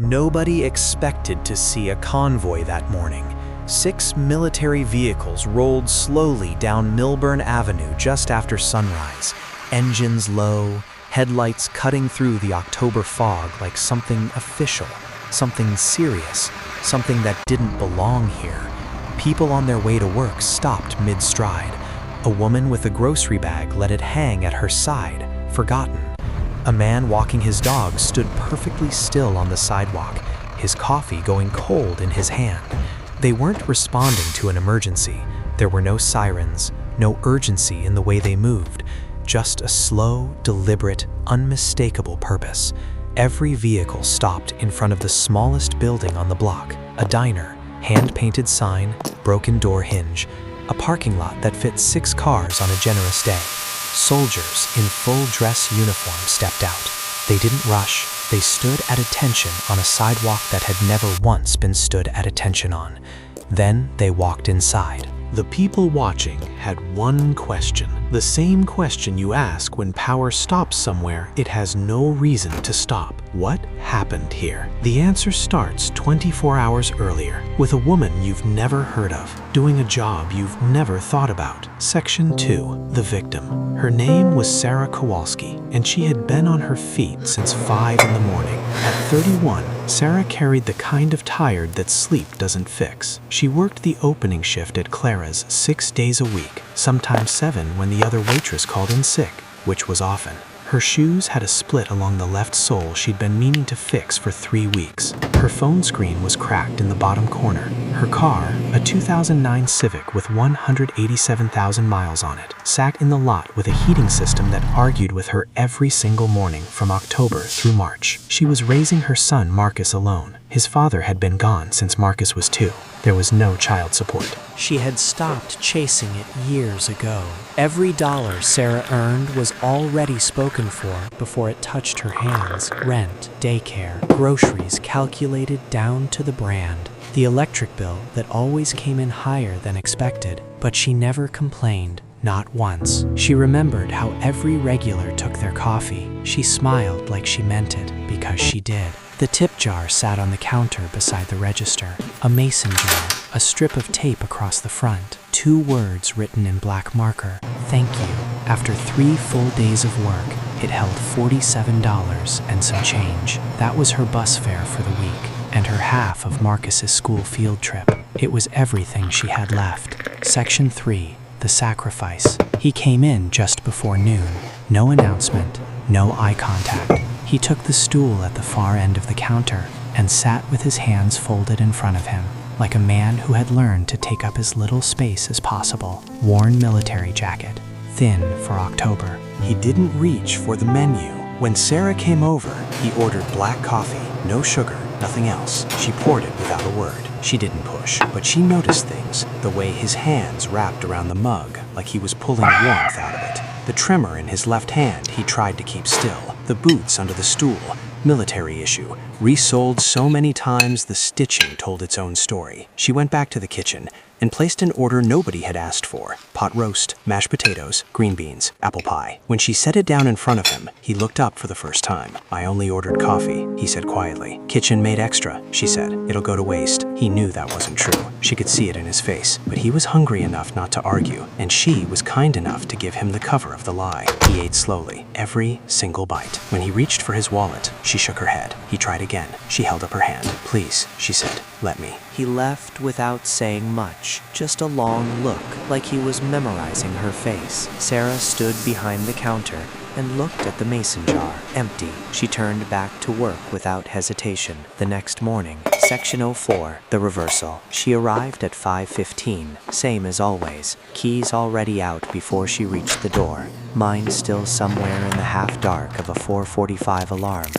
Nobody expected to see a convoy that morning. 6 military vehicles rolled slowly down Milburn Avenue just after sunrise, engines low, headlights cutting through the October fog like something official, something serious, something that didn't belong here. People on their way to work stopped mid-stride. A woman with a grocery bag let it hang at her side, forgotten. A man walking his dog stood perfectly still on the sidewalk, his coffee going cold in his hand. They weren't responding to an emergency. There were no sirens, no urgency in the way they moved, just a slow, deliberate, unmistakable purpose. Every vehicle stopped in front of the smallest building on the block, a diner, hand-painted sign, broken door hinge, a parking lot that fit 6 cars on a generous day. Soldiers in full dress uniform stepped out. They didn't rush. They stood at attention on a sidewalk that had never once been stood at attention on. Then they walked inside. The people watching had one question. The same question you ask when power stops somewhere it has no reason to stop. What happened here? The answer starts 24 hours earlier, with a woman you've never heard of, doing a job you've never thought about. Section 2. The victim. Her name was Sarah Kowalski, and she had been on her feet since 5 in the morning. At 31, Sarah carried the kind of tired that sleep doesn't fix. She worked the opening shift at Clara's 6 days a week, sometimes 7 when the other waitress called in sick, which was often. Her shoes had a split along the left sole she'd been meaning to fix for 3 weeks. Her phone screen was cracked in the bottom corner. Her car, a 2009 Civic with 187,000 miles on it, sat in the lot with a heating system that argued with her every single morning from October through March. She was raising her son Marcus alone. His father had been gone since Marcus was 2. There was no child support. She had stopped chasing it years ago. Every dollar Sarah earned was already spoken for before it touched her hands. Rent, daycare, groceries calculated down to the brand. The electric bill that always came in higher than expected, but she never complained. Not once. She remembered how every regular took their coffee. She smiled like she meant it, because she did. The tip jar sat on the counter beside the register. A mason jar, a strip of tape across the front, 2 words written in black marker, "Thank you." After 3 full days of work, it held $47 and some change. That was her bus fare for the week, and her half of Marcus's school field trip. It was everything she had left. Section 3. The sacrifice. He came in just before noon. No announcement, no eye contact. He took the stool at the far end of the counter and sat with his hands folded in front of him, like a man who had learned to take up as little space as possible. Worn military jacket, thin for October. He didn't reach for the menu. When Sarah came over, he ordered black coffee, no sugar, nothing else. She poured it without a word. She didn't push, but she noticed things, the way his hands wrapped around the mug like he was pulling warmth out of it. The tremor in his left hand he tried to keep still. The boots under the stool, military issue, resold so many times the stitching told its own story. She went back to the kitchen and placed an order nobody had asked for: pot roast, mashed potatoes, green beans, apple pie. When she set it down in front of him, he looked up for the first time. "I only ordered coffee," he said quietly. "Kitchen made extra," she said. "It'll go to waste." He knew that wasn't true. She could see it in his face, but he was hungry enough not to argue, and she was kind enough to give him the cover of the lie. He ate slowly, every single bite. When he reached for his wallet, she shook her head. He tried again. She held up her hand. "Please," she said, "let me." He left without saying much, just a long look, like he was memorizing her face. Sarah stood behind the counter and looked at the mason jar, empty. She turned back to work without hesitation. The next morning, Section 04, the reversal. She arrived at 5:15, same as always, keys already out before she reached the door, mind still somewhere in the half-dark of a 4:45 alarm.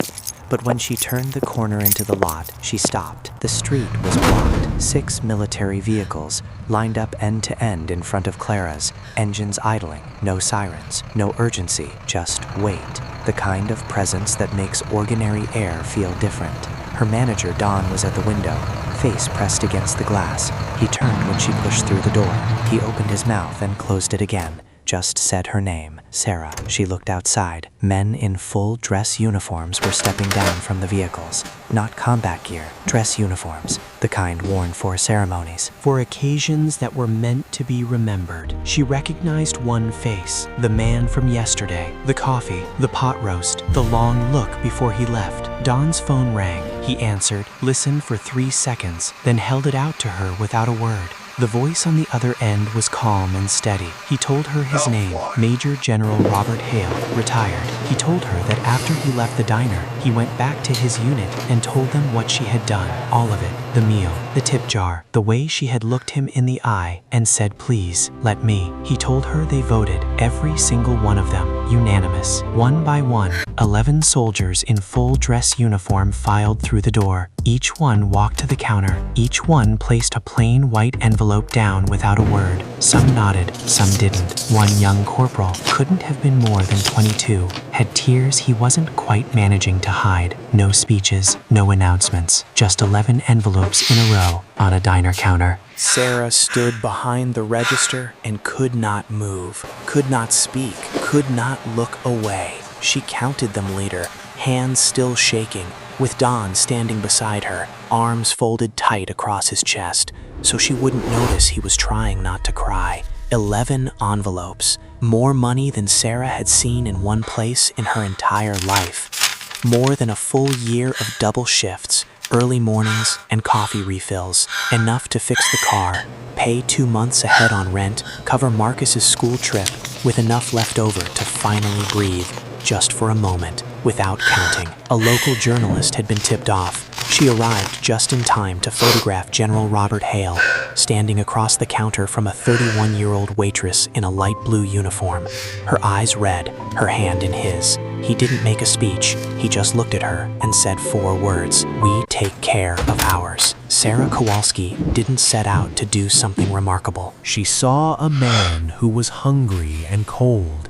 But when she turned the corner into the lot, she stopped. The street was blocked. 6 military vehicles lined up end to end in front of Clara's, engines idling, no sirens, no urgency, just wait. The kind of presence that makes ordinary air feel different. Her manager, Don, was at the window, face pressed against the glass. He turned when she pushed through the door. He opened his mouth and closed it again. just said her name, Sarah. She looked outside. Men in full dress uniforms were stepping down from the vehicles. Not combat gear, dress uniforms, the kind worn for ceremonies. For occasions that were meant to be remembered, she recognized one face, the man from yesterday, the coffee, the pot roast, the long look before he left. Don's phone rang. He answered, listened for 3 seconds, then held it out to her without a word. The voice on the other end was calm and steady. He told her his name, Major General Robert Hale, retired. He told her that after he left the diner, he went back to his unit and told them what she had done. All of it. The meal, the tip jar, the way she had looked him in the eye and said, please, let me. He told her they voted, every single one of them, unanimous. One by one, 11 soldiers in full dress uniform filed through the door. Each one walked to the counter. Each one placed a plain white envelope down without a word. Some nodded, some didn't. One young corporal, couldn't have been more than 22, had tears he wasn't quite managing to hide. No speeches, no announcements, just 11 envelopes in a row on a diner counter. Sarah stood behind the register and could not move, could not speak, could not look away. She counted them later, hands still shaking, with Don standing beside her, arms folded tight across his chest, so she wouldn't notice he was trying not to cry. 11 envelopes, more money than Sarah had seen in one place in her entire life. More than a full year of double shifts, early mornings, and coffee refills. Enough to fix the car, pay 2 months ahead on rent, cover Marcus's school trip, with enough left over to finally breathe, just for a moment, without counting. A local journalist had been tipped off. She arrived just in time to photograph General Robert Hale, standing across the counter from a 31-year-old waitress in a light blue uniform, her eyes red, her hand in his. He didn't make a speech, he just looked at her and said 4 words, "We take care of ours." Sarah Kowalski didn't set out to do something remarkable. She saw a man who was hungry and cold,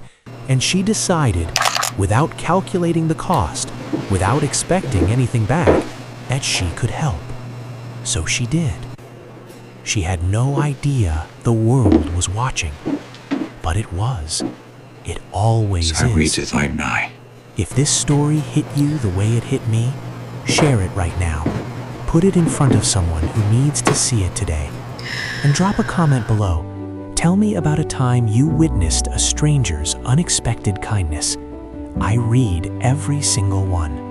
and she decided, without calculating the cost, without expecting anything back, that she could help. So she did. She had no idea the world was watching, but it was. It always is. If this story hit you the way it hit me, share it right now. Put it in front of someone who needs to see it today. And drop a comment below. Tell me about a time you witnessed a stranger's unexpected kindness. I read every single one.